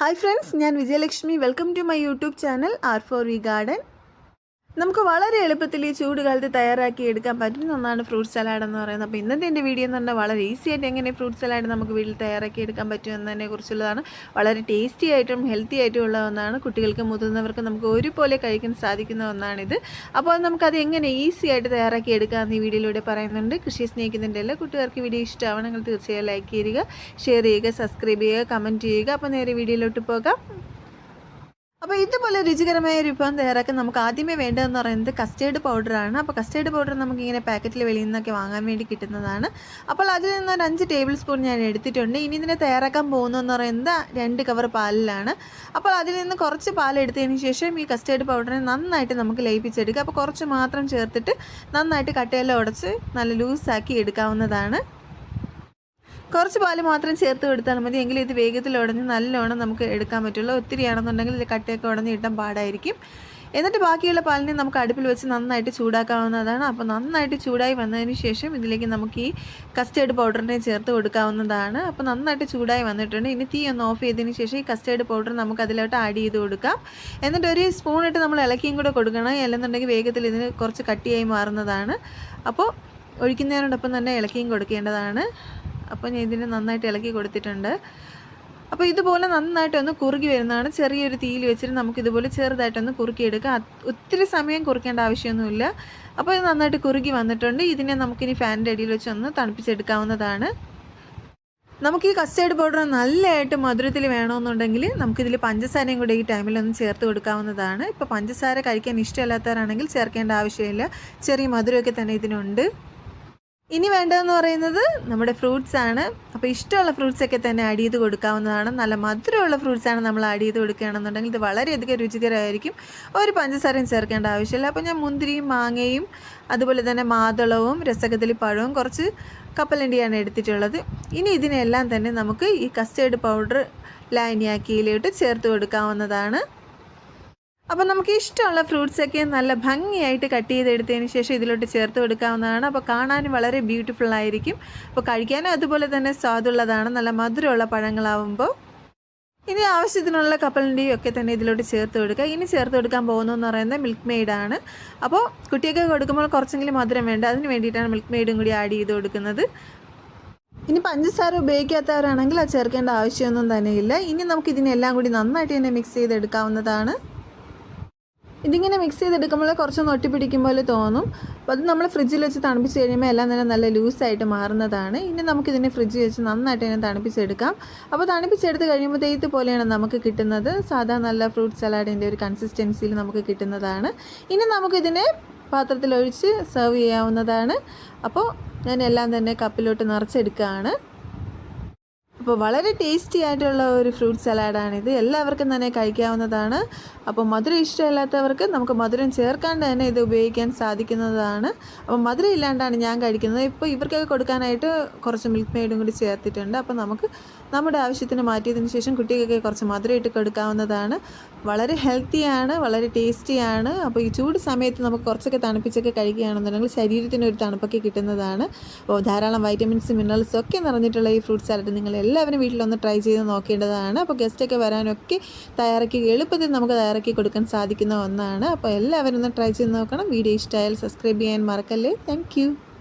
Hi friends, ഞാൻ Vijayalakshmi. Welcome to my YouTube channel R4V garden. നമുക്ക് വളരെ എളുപ്പത്തിൽ ഈ ചൂട് കാലത്ത് തയ്യാറാക്കി എടുക്കാൻ പറ്റുന്ന ഒന്നാണ് ഫ്രൂട്ട് സലാഡ് എന്ന് പറയുന്നത്. അപ്പോൾ ഇന്നത്തെ എൻ്റെ വീഡിയോ എന്ന് പറഞ്ഞാൽ വളരെ ഈസി ആയിട്ട് എങ്ങനെ ഫ്രൂട്ട് സലാഡ് നമുക്ക് വീട്ടിൽ തയ്യാറാക്കി എടുക്കാൻ പറ്റും എന്നതിനെ കുറിച്ചുള്ളതാണ്. വളരെ ടേസ്റ്റി ആയിട്ടും ഹെൽത്തി ആയിട്ടും ഉള്ള ഒന്നാണ്. കുട്ടികൾക്ക് മുതിർന്നവർക്ക് നമുക്ക് ഒരുപോലെ കഴിക്കാൻ സാധിക്കുന്ന ഒന്നാണിത്. അപ്പോൾ നമുക്കത് എങ്ങനെ ഈസി ആയിട്ട് തയ്യാറാക്കി എടുക്കാമെന്ന് ഈ വീഡിയോയിലൂടെ പറയുന്നുണ്ട്. കൃഷി സ്നേഹിക്കുന്നതിൻ്റെ എല്ലാ കൂട്ടുകാർക്ക് വീഡിയോ ഇഷ്ടമാണെങ്കിൽ തീർച്ചയായും ലൈക്ക് ചെയ്യുക, ഷെയർ ചെയ്യുക, സബ്സ്ക്രൈബ് ചെയ്യുക, കമൻറ്റ് ചെയ്യുക. അപ്പോൾ നേരെ വീഡിയോയിലോട്ട് പോകാം. അപ്പോൾ ഇതുപോലെ രുചികരമായ ഒരു വിഭവം തയ്യാറാക്കാൻ നമുക്ക് ആദ്യമേ വേണ്ടതെന്ന് പറയുന്നത് കസ്റ്റേർഡ് പൗഡറാണ്. അപ്പോൾ കസ്റ്റേർഡ് പൗഡർ നമുക്കിങ്ങനെ പാക്കറ്റിൽ വെളിയിൽ നിന്നൊക്കെ വാങ്ങാൻ വേണ്ടി കിട്ടുന്നതാണ്. അപ്പോൾ അതിൽ നിന്ന് ഒരു 5 ടേബിൾ സ്പൂൺ ഞാൻ എടുത്തിട്ടുണ്ട്. ഇനി ഇതിനെ തയ്യാറാക്കാൻ പോകുന്നതെന്ന് പറയുന്നത് 2 കവർ പാലിലാണ്. അപ്പോൾ അതിൽ നിന്ന് കുറച്ച് പാലെടുത്തതിന് ശേഷം ഈ കസ്റ്റേർഡ് പൗഡറിനെ നന്നായിട്ട് നമുക്ക് ലയിപ്പിച്ചെടുക്കുക. അപ്പോൾ കുറച്ച് മാത്രം ചേർത്തിട്ട് നന്നായിട്ട് കട്ടയെല്ലാം ഉടച്ച് നല്ല ലൂസാക്കി എടുക്കാവുന്നതാണ്. കുറച്ച് പാല് മാത്രം ചേർത്ത് കൊടുത്താൽ മതി, എങ്കിൽ ഇത് വേഗത്തിൽ ഉടഞ്ഞ് നല്ലോണം നമുക്ക് എടുക്കാൻ പറ്റുള്ളൂ. ഒത്തിരിയാണെന്നുണ്ടെങ്കിൽ ഇത് കട്ടയൊക്കെ ഉടഞ്ഞ് കിട്ടാൻ പാടായിരിക്കും. എന്നിട്ട് ബാക്കിയുള്ള പാലിനെ നമുക്ക് അടുപ്പിൽ വെച്ച് നന്നായിട്ട് ചൂടാക്കാവുന്നതാണ്. അപ്പോൾ നന്നായിട്ട് ചൂടായി വന്നതിന് ശേഷം ഇതിലേക്ക് നമുക്ക് ഈ കസ്റ്റേർഡ് പൗഡറിനെ ചേർത്ത് കൊടുക്കാവുന്നതാണ്. അപ്പോൾ നന്നായിട്ട് ചൂടായി വന്നിട്ടുണ്ട്. ഇനി തീ ഒന്ന് ഓഫ് ചെയ്തതിന് ശേഷം ഈ കസ്റ്റേർഡ് പൗഡർ നമുക്ക് അതിലോട്ട് ആഡ് ചെയ്ത് കൊടുക്കാം. എന്നിട്ട് ഒരു സ്പൂണിട്ട് നമ്മൾ ഇളക്കിയും കൂടെ കൊടുക്കണം, അല്ലെന്നുണ്ടെങ്കിൽ വേഗത്തിൽ ഇതിന് കുറച്ച് കട്ടിയായി മാറുന്നതാണ്. അപ്പോൾ ഒഴിക്കുന്നതിനോടൊപ്പം തന്നെ ഇളക്കിയും കൊടുക്കേണ്ടതാണ്. അപ്പോൾ ഞാൻ ഇതിനെ നന്നായിട്ട് ഇളക്കി കൊടുത്തിട്ടുണ്ട്. അപ്പോൾ ഇതുപോലെ നന്നായിട്ടൊന്ന് കുറുകി വരുന്നതാണ്. ചെറിയൊരു തീയിൽ വെച്ചിട്ട് നമുക്കിതുപോലെ ചെറുതായിട്ടൊന്ന് കുറുക്കിയെടുക്കാം. ഒത്തിരി സമയം കുറുക്കേണ്ട ആവശ്യമൊന്നുമില്ല. അപ്പോൾ ഇത് നന്നായിട്ട് കുറുകി വന്നിട്ടുണ്ട്. ഇതിനെ നമുക്കിനി ഫാനിൻ്റെ അടിയിൽ വെച്ചൊന്ന് തണുപ്പിച്ചെടുക്കാവുന്നതാണ്. നമുക്ക് ഈ കസ്റ്റേർഡ് പൗഡർ നല്ലതായിട്ട് മധുരത്തിൽ വേണമെന്നുണ്ടെങ്കിൽ നമുക്കിതിൽ പഞ്ചസാരയും കൂടെ ഈ ടൈമിലൊന്ന് ചേർത്ത് കൊടുക്കാവുന്നതാണ്. ഇപ്പോൾ പഞ്ചസാര കഴിക്കാൻ ഇഷ്ടമില്ലാത്തവരാണെങ്കിൽ ചേർക്കേണ്ട ആവശ്യമില്ല. ചെറിയ മധുരമൊക്കെ തന്നെ ഇതിനുണ്ട്. ഇനി വേണ്ടതെന്ന് പറയുന്നത് നമ്മുടെ ഫ്രൂട്ട്സ് ആണ്. അപ്പോൾ ഇഷ്ടമുള്ള ഫ്രൂട്ട്സൊക്കെ തന്നെ ആഡ് ചെയ്ത് കൊടുക്കാവുന്നതാണ്. നല്ല മധുരമുള്ള ഫ്രൂട്ട്സാണ് നമ്മൾ ആഡ് ചെയ്ത് കൊടുക്കുകയാണെന്നുണ്ടെങ്കിൽ ഇത് വളരെയധികം രുചികരമായിരിക്കും. ഒരു പഞ്ചസാരയും ചേർക്കേണ്ട ആവശ്യമില്ല. അപ്പോൾ ഞാൻ മുന്തിരിയും മാങ്ങയും അതുപോലെ തന്നെ മാതളവും രസകദളി പഴവും കുറച്ച് കപ്പലണ്ടിയാണ് എടുത്തിട്ടുള്ളത്. ഇനി ഇതിനെല്ലാം തന്നെ നമുക്ക് ഈ കസ്റ്റേർഡ് പൗഡർ ലായനിയാക്കിയിലോട്ട് ചേർത്ത് കൊടുക്കാവുന്നതാണ്. അപ്പോൾ നമുക്ക് ഇഷ്ടമുള്ള ഫ്രൂട്ട്സൊക്കെ നല്ല ഭംഗിയായിട്ട് കട്ട് ചെയ്തെടുത്തതിന് ശേഷം ഇതിലോട്ട് ചേർത്ത് കൊടുക്കാവുന്നതാണ്. അപ്പോൾ കാണാനും വളരെ ബ്യൂട്ടിഫുൾ ആയിരിക്കും. അപ്പോൾ കഴിക്കാനും അതുപോലെ തന്നെ സ്വാദുള്ളതാണ്, നല്ല മധുരമുള്ള പഴങ്ങളാവുമ്പോൾ. ഇനി ആവശ്യത്തിനുള്ള കപ്പലണ്ടിയും ഒക്കെ തന്നെ ഇതിലോട്ട് ചേർത്ത് കൊടുക്കുക. ഇനി ചേർത്ത് കൊടുക്കാൻ പോകുന്നതെന്ന് പറയുന്നത് മിൽക്ക് മെയ്ഡാണ്. അപ്പോൾ കുട്ടിയൊക്കെ കൊടുക്കുമ്പോൾ കുറച്ചെങ്കിലും മധുരം വേണ്ട, അതിന് വേണ്ടിയിട്ടാണ് മിൽക്ക് മെയ്ഡും കൂടി ആഡ് ചെയ്ത് കൊടുക്കുന്നത്. ഇനി പഞ്ചസാര ഉപയോഗിക്കാത്തവരാണെങ്കിൽ അത് ചേർക്കേണ്ട ആവശ്യമൊന്നും തന്നെയില്ല. ഇനി നമുക്കിതിനെല്ലാം കൂടി നന്നായിട്ട് തന്നെ മിക്സ് ചെയ്തെടുക്കാവുന്നതാണ്. ഇതിങ്ങനെ മിക്സ് ചെയ്തെടുക്കുമ്പോൾ കുറച്ചൊന്ന് ഒട്ടിപ്പിടിക്കുമ്പോൾ തോന്നും. അപ്പോൾ അത് നമ്മൾ ഫ്രിഡ്ജിൽ വെച്ച് തണുപ്പിച്ച് കഴിയുമ്പോൾ എല്ലാം തന്നെ നല്ല ലൂസായിട്ട് മാറുന്നതാണ്. ഇനി നമുക്കിതിനെ ഫ്രിഡ്ജിൽ വെച്ച് നന്നായിട്ട് തന്നെ തണുപ്പിച്ചെടുക്കാം. അപ്പോൾ തണുപ്പിച്ചെടുത്ത് കഴിയുമ്പോൾ ഇതുപോലെയാണ് നമുക്ക് കിട്ടുന്നത്. സാധാ നല്ല ഫ്രൂട്ട് സലാഡിൻ്റെ ഒരു കൺസിസ്റ്റൻസിയിൽ നമുക്ക് കിട്ടുന്നതാണ്. ഇനി നമുക്കിതിനെ പാത്രത്തിലൊഴിച്ച് സെർവ് ചെയ്യാവുന്നതാണ്. അപ്പോൾ ഞാൻ എല്ലാം തന്നെ കപ്പിലോട്ട് നിറച്ചെടുക്കുകയാണ്. അപ്പോൾ വളരെ ടേസ്റ്റി ആയിട്ടുള്ള ഒരു ഫ്രൂട്ട് സലാഡാണിത്. എല്ലാവർക്കും തന്നെ കഴിക്കാവുന്നതാണ്. അപ്പോൾ മധുരം ഇഷ്ടമില്ലാത്തവർക്ക് നമുക്ക് മധുരം ചേർക്കാണ്ട് തന്നെ ഇത് ഉപയോഗിക്കാൻ സാധിക്കുന്നതാണ്. അപ്പോൾ മധുരം ഇല്ലാണ്ടാണ് ഞാൻ കഴിക്കുന്നത്. ഇപ്പോൾ ഇവർക്കൊക്കെ കൊടുക്കാനായിട്ട് കുറച്ച് മിൽക്ക് മെയ്ഡും കൂടി ചേർത്തിട്ടുണ്ട്. അപ്പോൾ നമുക്ക് നമ്മുടെ ആവശ്യത്തിന് മാറ്റിയതിന് ശേഷം കുട്ടികൾക്ക് കുറച്ച് മധുരം ഇട്ട് കൊടുക്കാവുന്നതാണ്. വളരെ ഹെൽത്തിയാണ്, വളരെ ടേസ്റ്റിയാണ്. അപ്പോൾ ഈ ചൂട് സമയത്ത് നമുക്ക് കുറച്ചൊക്കെ തണുപ്പിച്ചൊക്കെ കഴിക്കുകയാണെന്നുണ്ടെങ്കിൽ ശരീരത്തിന് ഒരു തണുപ്പൊക്കെ കിട്ടുന്നതാണ്. അപ്പോൾ ധാരാളം വൈറ്റമിൻസും മിനറൽസും ഒക്കെ നിറഞ്ഞിട്ടുള്ള ഈ ഫ്രൂട്ട് സലാഡ് നിങ്ങൾ എല്ലാവരും വീട്ടിലൊന്ന് ട്രൈ ചെയ്ത് നോക്കേണ്ടതാണ്. അപ്പോൾ ഗസ്റ്റൊക്കെ വരാനൊക്കെ എളുപ്പത്തിൽ നമുക്ക് തയ്യാറാക്കി കൊടുക്കാൻ സാധിക്കുന്ന ഒന്നാണ്. അപ്പോൾ എല്ലാവരും ഒന്ന് ട്രൈ ചെയ്ത് നോക്കണം. വീഡിയോ ഇഷ്ടമായാൽ സബ്സ്ക്രൈബ് ചെയ്യാൻ മറക്കല്ലേ. താങ്ക്